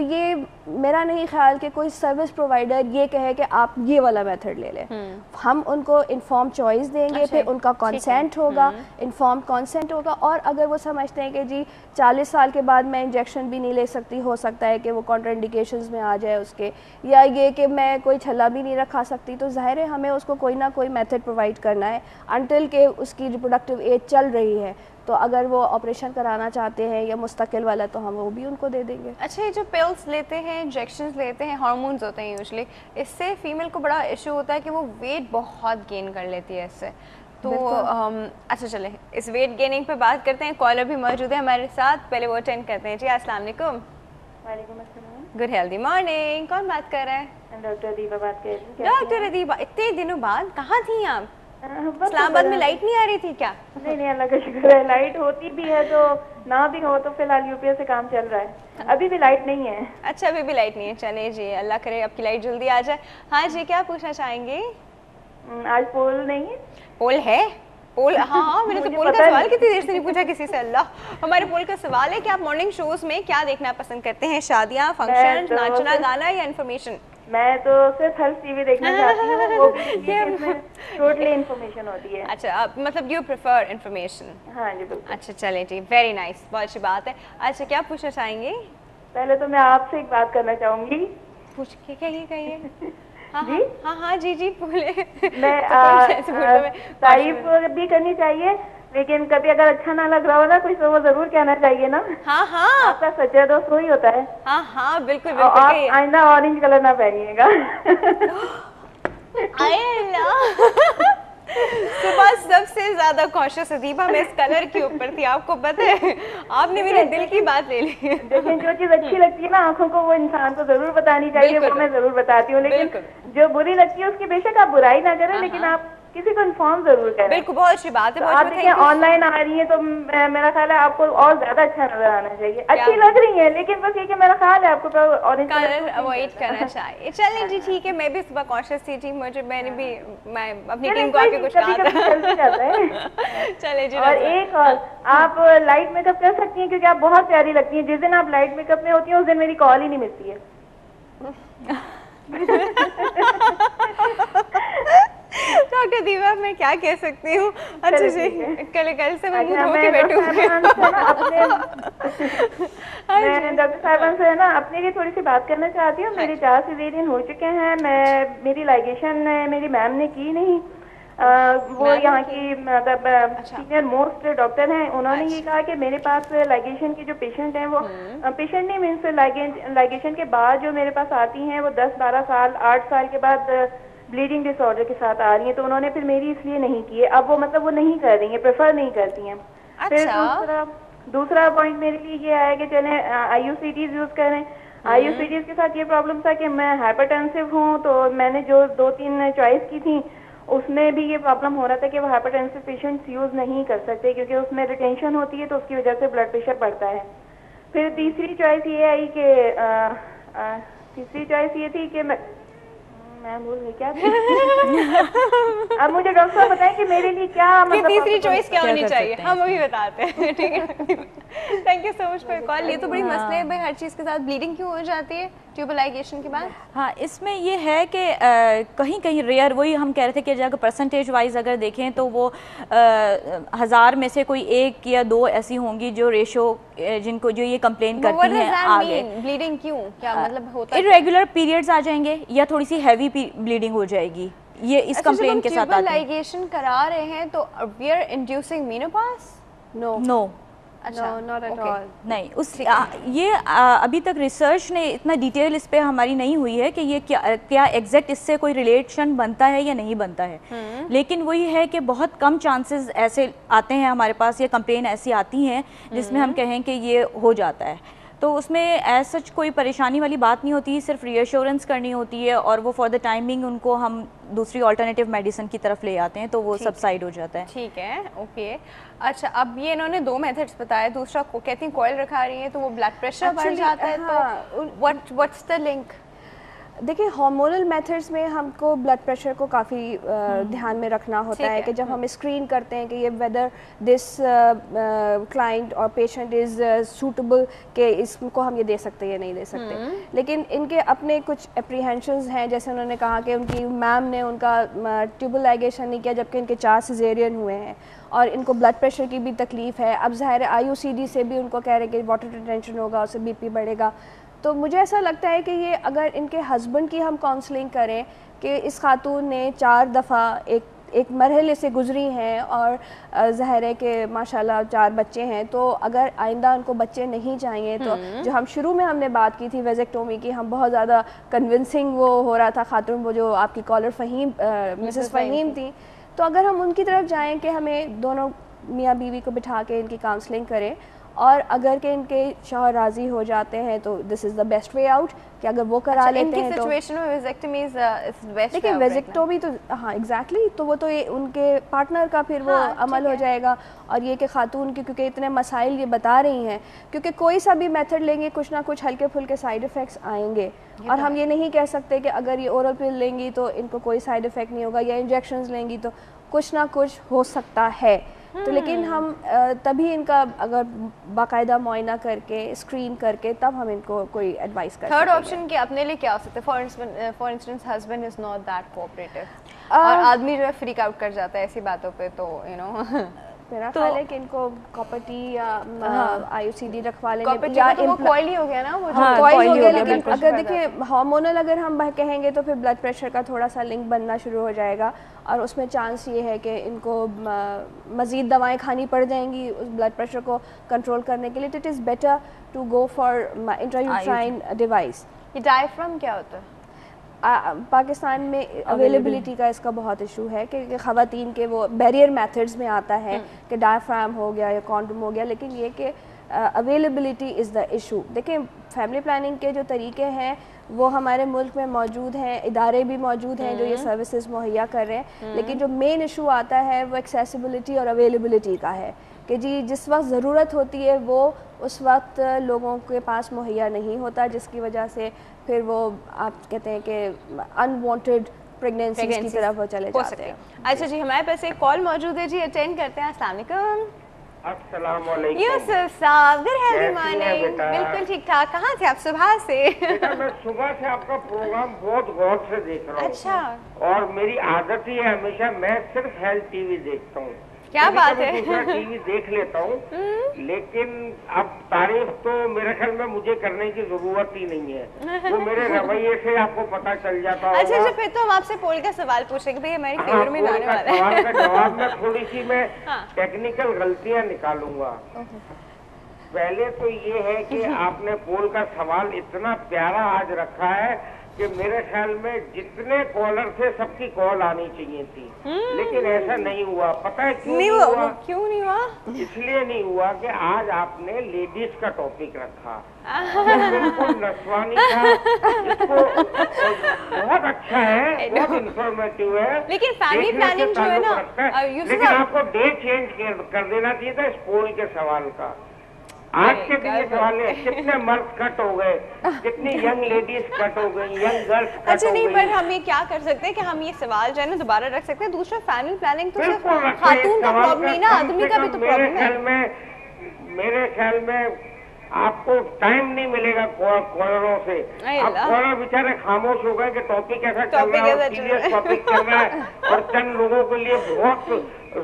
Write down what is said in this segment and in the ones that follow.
ये मेरा नहीं ख्याल कि कोई सर्विस प्रोवाइडर ये कहे कि आप ये वाला मेथड ले लें। हम उनको इन्फॉर्म चॉइस देंगे, फिर उनका कंसेंट होगा, इन्फॉर्म कंसेंट होगा। और अगर वो समझते हैं कि जी 40 साल के बाद मैं इंजेक्शन भी नहीं ले सकती, हो सकता है कि वो कॉन्ट्राइंडिकेशंस में आ जाए उसके, या ये कि मैं कोई छल्ला भी नहीं रखा सकती, तो ज़ाहिर है हमें उसको कोई ना कोई मेथड प्रोवाइड करना है अनटिल के उसकी रिप्रोडक्टिव एज चल रही है। तो अगर वो ऑपरेशन कराना चाहते हैं या मुस्तकिल वाला, तो हम वो भी उनको दे देंगे। अच्छा, ये जो पिल्स लेते हैं, इंजेक्शंस लेते हैं, हार्मोन्स होते हैं यूजुअली, इससे फीमेल को बड़ा इशू होता है कि वो वेट बहुत गेन कर लेती है इससे। तो अच्छा चले इस वेट गेनिंग पे बात करते हैं। कॉलर भी मौजूद है हमारे साथ, पहले वो अटेंड करते हैं। जी अस्सलाम वालेकुम। वालेकुम अस्सलाम। Good healthy morning. कौन बात कर रहा है? डॉक्टर अदीबा बात कर रही हूँ। डॉक्टर अदीबा, इतने दिनों बाद कहाँ थी आप? इस्लामाबाद में लाइट नहीं आ रही थी क्या? नहीं, अल्लाह का शुक्र है, लाइट होती भी है तो ना भी हो, तो फिलहाल यूपीएस से काम चल रहा है, अभी भी लाइट नहीं है। अच्छा, अभी भी लाइट नहीं है, चले जी, अल्लाह करे आपकी लाइट जल्दी आ जाए। हाँ जी, क्या पूछना चाहेंगे? आज पोल नहीं है? पोल है, पोल, हाँ मैंने तो पोल का सवाल कितनी देर से नहीं पूछा किसी से। अल्लाह, हमारे पोल का सवाल है कि आप मॉर्निंग शोज में क्या देखना पसंद करते हैं? शादियाँ, फंक्शन, नाचना गाना या इन्फॉर्मेशन? मैं तो सिर्फ हर टीवी देखना चाहती हूँ, वो भी टोटली इन्फॉर्मेशन होती है। अच्छा, आप मतलब यू प्रेफर इन्फॉर्मेशन? हाँ जी बिल्कुल। अच्छा चले जी, वेरी नाइस, बहुत अच्छी बात है। अच्छा, क्या पूछना चाहेंगे? पहले तो मैं आपसे एक बात करना चाहूंगी। पूछ के कहिए। हाँ जी हाँ जी बोले। मैं तारीफ भी करनी चाहिए, लेकिन कभी अगर अच्छा ना लग रहा हो ना कुछ, तो वो जरूर कहना चाहिए ना। हाँ आपका सच्चा दोस्त वही होता है। हाँ बिल्कुल। आप आइंदा ऑरेंज कलर ना पहनिएगा। सुबह सबसे ज्यादा कॉशियस अदीबा मैं इस कलर के ऊपर थी, आपको पता है, आपने मेरे दिल की बात ले ली। लेकिन जो चीज अच्छी लगती है ना आंखों को, वो इंसान को जरूर बतानी चाहिए, वो मैं जरूर बताती हूँ। लेकिन जो बुरी लगती है उसकी बेशक आप बुराई ना करें, लेकिन आप किसी को इन्फॉर्म जरूर करें। बिल्कुल, बहुत अच्छी बात है। आप देखिए ऑनलाइन आ रही है तो मेरा ख्याल है आपको और ज्यादा अच्छा नजर आना चाहिए। अच्छी लग रही है, लेकिन बस ये कि मेरा ख्याल है आपको ऑरेंज कलर अवॉइड करना चाहिए। चलिए जी ठीक है, मैं भी सुबह कॉन्शियस थी, मैंने भी मैं अपनी टीम को आके कुछ कहा था। चले जी। और एक और, आप लाइट मेकअप कर सकती हैं क्योंकि आप बहुत प्यारी लगती हैं। जिस दिन आप लाइट मेकअप में होती हैं उस दिन मेरी कॉल ही नहीं मिलती है। डॉक्टर दीवा, मैं क्या कह सकती हूँ। अच्छा जी, कल से मैं मुंह धो के बैठूंगी। मैं डॉक्टर साहब से ना अपने लिए थोड़ी सी बात करना चाहती हूँ। मेरे 4 सिजेरियन हो चुके हैं, मेरी लाइगेशन मेरी मैम ने की नहीं। वो यहाँ की मतलब सीनियर मोस्ट डॉक्टर हैं, उन्होंने ये कहा कि मेरे पास लाइगेशन के जो पेशेंट हैं, वो पेशेंट नहीं मीन्स लाइगेशन के बाद जो मेरे पास आती हैं वो 10-12 साल 8 साल के बाद ब्लीडिंग डिसऑर्डर के साथ आ रही हैं, तो उन्होंने फिर मेरी इसलिए नहीं की है। अब वो मतलब वो नहीं कर रही हैं, प्रेफर नहीं करती हैं। फिर दूसरा पॉइंट मेरे लिए ये आया कि चले IUCDs यूज करें। IUCDs के साथ ये प्रॉब्लम था कि मैं हाइपरटेंसिव हूँ, तो मैंने जो 2-3 चॉइस की थी उसमें भी ये प्रॉब्लम हो रहा था कि वो हाइपरटेंसिव पेशेंट्स यूज नहीं कर सकते क्योंकि उसमें रिटेंशन होती है, तो उसकी वजह से ब्लड प्रेशर बढ़ता है। फिर तीसरी चॉइस ये आई कि तीसरी चॉइस ये थी कि मैं भूल गई क्या थी। अब मुझे डॉक्टर साहब बताएं कि मेरे लिए क्या मतलब तीसरी चॉइस क्या होनी चाहिए, हम अभी बताते हैं। ठीक है, thank you so much for call. ये तो बड़ी मसले है भाई, हर चीज़ के साथ ब्लीडिंग क्यों हो जाती है ट्यूबल लाइगेशन के बाद? हाँ, इसमें ये है कि कहीं कहीं रेयर, वही हम कह रहे थे कि अगर परसेंटेज वाइज अगर देखें तो वो 1000 में से कोई 1 या 2 ऐसी होंगी जो रेशो जिनको जो ये कंप्लेन करती हैं आगे। ब्लीडिंग क्यों, क्या मतलब होता है? इरेगुलर पीरियड्स आ जाएंगे या थोड़ी सी हैवी ब्लीडिंग हो जाएगी, ये इस कंप्लेन के साथ आते हैं। लाइगेशन करा रहे हैं तो we are inducing menopause? No अच्छा, नॉट एट ऑल। नहीं, ये अभी तक रिसर्च ने इतना डिटेल इस पे हमारी नहीं हुई है कि ये क्या एग्जैक्ट इससे कोई रिलेशन बनता है या नहीं बनता है। लेकिन वही है कि बहुत कम चांसेस ऐसे आते हैं हमारे पास, ये कंप्लेन ऐसी आती हैं जिसमें हम कहें कि ये हो जाता है, तो उसमें एज सच कोई परेशानी वाली बात नहीं होती, सिर्फ रीअश्योरेंस करनी होती है और वो फॉर द टाइमिंग उनको हम दूसरी ऑल्टरनेटिव मेडिसिन की तरफ ले आते हैं तो वो सबसाइड हो जाता है। ठीक है, ओके। अच्छा, अब ये इन्होंने 2 मेथड्स बताए, दूसरा को कहती हैं कॉइल रखा रही है तो वो ब्लड प्रेशर बढ़ जाता है, तो व्हाट्स द लिंक? देखिए हार्मोनल मेथड्स में हमको ब्लड प्रेशर को काफ़ी ध्यान में रखना होता है कि जब हम स्क्रीन करते हैं कि ये वेदर दिस क्लाइंट और पेशेंट इज़ सूटेबल कि इसको हम ये दे सकते हैं या नहीं दे सकते। लेकिन इनके अपने कुछ एप्रीहेंशंस हैं, जैसे उन्होंने कहा कि उनकी मैम ने उनका ट्यूबल लाइगेशन नहीं किया जबकि इनके 4 सिजेरियन हुए हैं और इनको ब्लड प्रेशर की भी तकलीफ़ है। अब ज़ाहिर IUCD से भी उनको कह रहे हैं कि वाटर रिटेंशन होगा, उससे BP बढ़ेगा। तो मुझे ऐसा लगता है कि ये अगर इनके हस्बैंड की हम काउंसलिंग करें कि इस खातून ने 4 दफ़ा एक मरहले से गुजरी हैं और ज़ाहिर है कि माशाल्लाह 4 बच्चे हैं, तो अगर आइंदा उनको बच्चे नहीं चाहिए तो जो हम शुरू में हमने बात की थी वेजेक्टोमी की, हम बहुत ज़्यादा कन्विंसिंग वो हो रहा था खातून, वो जो आपकी कॉलर फ़हीम मिसेस फ़हीम थी, तो अगर हम उनकी तरफ जाएँ कि हमें दोनों मियाँ बीवी को बिठा के इनकी काउंसलिंग करें और अगर के इनके शौहर राज़ी हो जाते हैं तो this is the best way out कि अगर वो करा लेते हैं तो सिचुएशन में वेजेक्टोमी इज बेस्ट। देखिए वेजेक्टोमी तो हाँ एग्जैक्टली, तो वो तो ये उनके पार्टनर का फिर वो अमल हो जाएगा और ये कि खातून की क्योंकि इतने मसाइल ये बता रही हैं, क्योंकि कोई सा भी मेथड लेंगे कुछ ना कुछ हल्के फुल्के साइड इफ़ेक्ट्स आएंगे और हम ये नहीं कह सकते कि अगर ये ओरल पिल लेंगी तो इनको कोई साइड इफ़ेक्ट नहीं होगा या इंजेक्शंस लेंगी तो कुछ ना कुछ हो सकता है। तो लेकिन हम तभी इनका अगर बाकायदा मुआयना करके स्क्रीन करके तब हम इनको कोई एडवाइस कर सकते हैं। थर्ड ऑप्शन के अपने लिए क्या हो सकता है? For instance husband is not that cooperative और आदमी जो है फ्रीक आउट कर जाता है ऐसी बातों पे, तो यू नो मेरा ख्याल है कि इनको कॉपर टी या IUCD रखवा लेंगे कॉपर टी तो वो कॉइल ही हो गया ना, वो जो कॉइल हो गया। लेकिन अगर देखिए हार्मोनल अगर हम कहेंगे तो फिर ब्लड प्रेशर का थोड़ा सा लिंक बनना शुरू हो जाएगा और उसमें चांस ये है कि इनको मज़ीद दवाएं खानी पड़ जाएंगी उस ब्लड प्रेशर को कंट्रोल करने के लिए। It is better to go for intrauterine device. ये डायफ्राम क्या होता है? पाकिस्तान में अवेलेबिलिटी का इसका बहुत इशू है कि ख़वातीन के वो बैरियर मेथड्स में आता है कि डायफ्राम हो गया या कॉन्डोम हो गया, लेकिन ये कि अवेलेबिलिटी इज़ द इशू। देखिए फैमिली प्लानिंग के जो तरीके हैं वो हमारे मुल्क में मौजूद हैं, इदारे भी मौजूद हैं जो ये सर्विसेज मुहैया कर रहे हैं, लेकिन जो मेन इशू आता है वो एक्सेसिबिलिटी और अवेलेबिलिटी का है कि जी जिस वक्त ज़रूरत होती है वो उस वक्त लोगों के पास मुहैया नहीं होता, जिसकी वजह से फिर वो आप कहते हैं कि अनवांटेड प्रेगनेंसी की तरफ वो चले जाते हैं। अच्छा जी, हमारे पास एक कॉल मौजूद है जी, अटेंड करते हैं। अस्सलाम वालेकुम। अस्सलाम वालेकुम यूसुफ साहब, गुड हैवी मॉर्निंग। बिल्कुल ठीक ठाक। कहाँ थे आप सुबह से? बेटा मैं सुबह से आपका प्रोग्राम बहुत गौर से देख रहा हूँ। अच्छा। और मेरी आदत ही है हमेशा मैं सिर्फ हेल्थ टीवी देखता हूँ। क्या बात है? दूसरा टीवी देख लेता हूँ लेकिन अब तारीफ तो मेरे ख्याल में मुझे करने की जरूरत ही नहीं है, वो मेरे रवैये से आपको पता चल जाता होगा। अच्छा फिर तो हम आपसे पोल का सवाल पूछेंगे, भाई हमारी फेवर में आने वाला है। सवाल का जवाब में थोड़ी सी मैं टेक्निकल गलतियाँ निकालूंगा। पहले तो ये है कि आपने पोल का सवाल इतना प्यारा आज रखा है कि मेरे ख्याल में जितने कॉलर थे सबकी कॉल आनी चाहिए थी, लेकिन ऐसा नहीं हुआ। पता है क्यों नहीं हुआ? क्यों नहीं हुआ? इसलिए नहीं हुआ कि आज आपने लेडीज का टॉपिक रखा, बिल्कुल नस्वानी था, जिसको बहुत अच्छा है, बहुत इंफॉर्मेटिव है, लेकिन फैमिली प्लानिंग जो है ना, लेकिन आपको डेट चेंज कर देना चाहिए था इस पोल के सवाल का। आज के दिन ये सवाल है कितने मर्द कट हो गए, कितनी यंग लेडीज कट हो गई, यंग गर्ल्स कट हो गई। अच्छा नहीं, पर हम ये क्या कर सकते हैं कि हम ये सवाल जो है ना दोबारा रख सकते हैं। दूसरा फैमिली प्लानिंग तो सिर्फ खातून का प्रॉब्लम नहीं ना, आदमी का भी तो प्रॉब्लम है। मेरे ख्याल में आपको टाइम नहीं मिलेगा कॉलरों से। अब कॉलर बेचारे खामोश हो गए कि टॉपिक ऐसा चल रहा है, सीरियस टॉपिक चल रहा है और चंद लोगों के लिए बहुत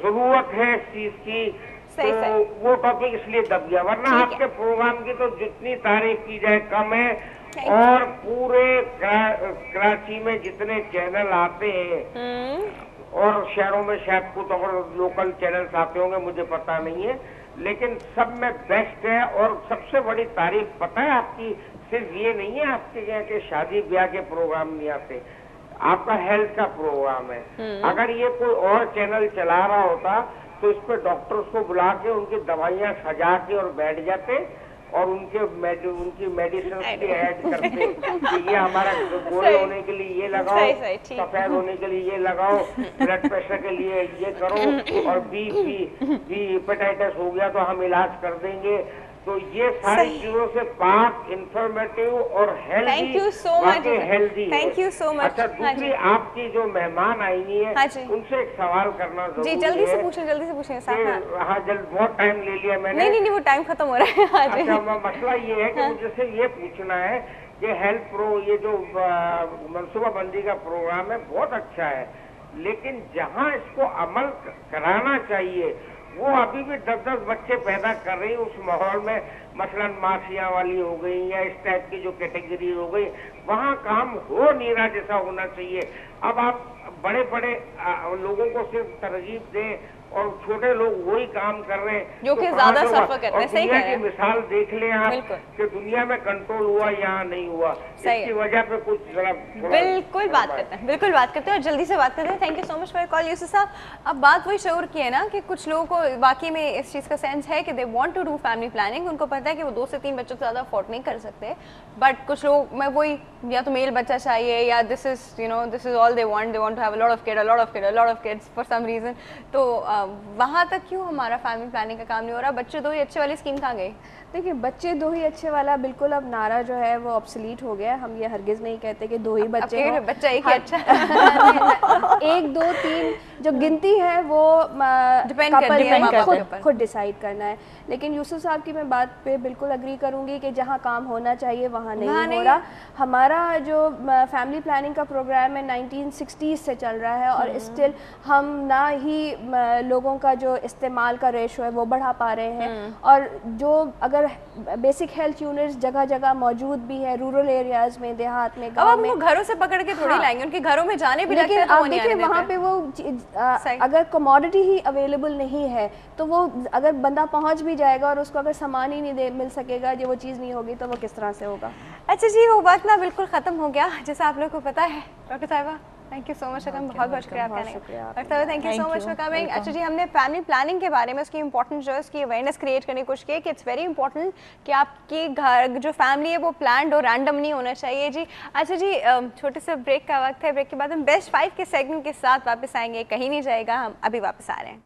जरूरत है इस चीज की, तो वो टॉपिक इसलिए दब गया। वरना आपके प्रोग्राम की तो जितनी तारीफ की जाए कम है। और पूरे कराची में जितने चैनल आते हैं और शहरों में शायद कुछ और लोकल चैनल्स आते होंगे, मुझे पता नहीं है, लेकिन सब में बेस्ट है। और सबसे बड़ी तारीफ पता है आपकी, सिर्फ ये नहीं है आपके यहाँ के शादी ब्याह के प्रोग्राम नहीं आते, आपका हेल्थ का प्रोग्राम है। अगर ये कोई और चैनल चला रहा होता तो इस पे डॉक्टर्स को बुला के उनकी दवाइयाँ सजा के और बैठ जाते और उनकी मेडिसिन की ऐड करते कि ये हमारा गोरे होने के लिए ये लगाओ, सफेद होने के लिए ये लगाओ, ब्लड प्रेशर के लिए ये करो, और बी हेपेटाइटिस हो गया तो हम इलाज कर देंगे। तो ये सारी चीजों से पाक, इंफॉर्मेटिव और healthy, thank you so much, healthy. Thank you so much. अच्छा, दूसरी आपकी जो मेहमान आई है, उनसे एक सवाल करना जरूरी है। जी जल्दी से पूछें, जल्दी से पूछें साहब। हाँ, जल्द, बहुत टाइम ले लिया मैंने। नहीं, वो टाइम खत्म हो रहा है। अच्छा, मसला ये है कि मुझे से ये पूछना है कि हेल्थ प्रो, ये जो मनसूबाबंदी का प्रोग्राम है बहुत अच्छा है, लेकिन जहाँ इसको अमल कराना चाहिए वो अभी भी 10-10 बच्चे पैदा कर रही है उस माहौल में, मसलन माफिया वाली हो गई या इस टाइप की जो कैटेगरी हो गई, वहाँ काम हो नहीं रहा जैसा होना चाहिए। अब आप बड़े बड़े लोगों को सिर्फ तरजीब दें और छोटे लोग वही काम कर रहे हैं जो कि ज्यादा सफर कर रहे हैं। सही कह रहे हैं। मिसाल देख लें आप कि दुनिया में कंट्रोल हुआ या नहीं हुआ, इसकी वजह पे कुछ जरा बिल्कुल बात करते हैं, बिल्कुल बात करते हैं और जल्दी से बात करते हैं। Thank you so much for call Yusuf साहब। अब बात वही शऊर की है ना कि कुछ लोगों को वाकई में इस चीज़ का सेंस है कि they want to do family planning, उनको पता है कि वो 2 से 3 बच्चों से ज़्यादा अफोर्ड नहीं कर सकते, बट कुछ लोग में वही या तो मेल बच्चा चाहिए या this is all they want to have a lot of kids for some reason. तो वहाँ तक क्यों हमारा फैमिली प्लानिंग का काम नहीं हो रहा? बच्चे 2 ही अच्छे वाली स्कीम कहाँ गई? देखिए, बच्चे 2 ही अच्छे वाला बिल्कुल अब नारा जो है वो ऑब्सोलीट हो गया है। हम ये हरगिज नहीं कहते कि 2 ही बच्चे हो, बच्चा एक ही अच्छा 1 2 3 जो गिनती है वो खुद डिसाइड करना है। लेकिन यूसुफ साहब की मैं बात पे बिल्कुल अग्री करूंगी कि जहाँ काम होना चाहिए वहाँ नहीं हो रहा। हमारा जो फैमिली प्लानिंग का प्रोग्राम है 1960s से चल रहा है और स्टिल हम ना ही लोगों का जो इस्तेमाल का रेशो है वो बढ़ा पा रहे हैं। और जो अगर बेसिक हेल्थ यूनिट्स जगह जगह मौजूद भी है रूरल एरियाज में, देहात में, गांव में, घरों से पकड़ के थोड़ी लाएंगे, उनके घरों में जाने भी लगते हैं तो आप देखिए वहाँ पे वो अगर कमोडिटी ही अवेलेबल नहीं है तो वो अगर बंदा पहुँच भी जाएगा और उसको अगर सामान ही नहीं मिल सकेगा, जो वो चीज़ नहीं होगी तो वो किस तरह से होगा। अच्छा जी, वो बात ना बिल्कुल ख़त्म हो गया जैसा आप लोग को पता है। डॉक्टर साहिबा थैंक यू सो मच, बहुत बहुत शुक्रिया आपका। Thank you so much for coming. अच्छा जी, हमने फैमिली प्लानिंग के बारे में उसकी इंपॉर्टेंस जो है उसकी अवेयरनेस क्रिएट करने की कोशिश की कि इट्स वेरी इंपॉर्टेंट कि आपके घर जो फैमिली है वो प्लान्ड और रैंडम नहीं होना चाहिए जी। अच्छा जी, छोटे से ब्रेक का वक्त है, ब्रेक के बाद हम बेस्ट 5 के सेगमेंट के साथ वापस आएंगे, कहीं नहीं जाएगा, हम अभी वापस आ रहे हैं।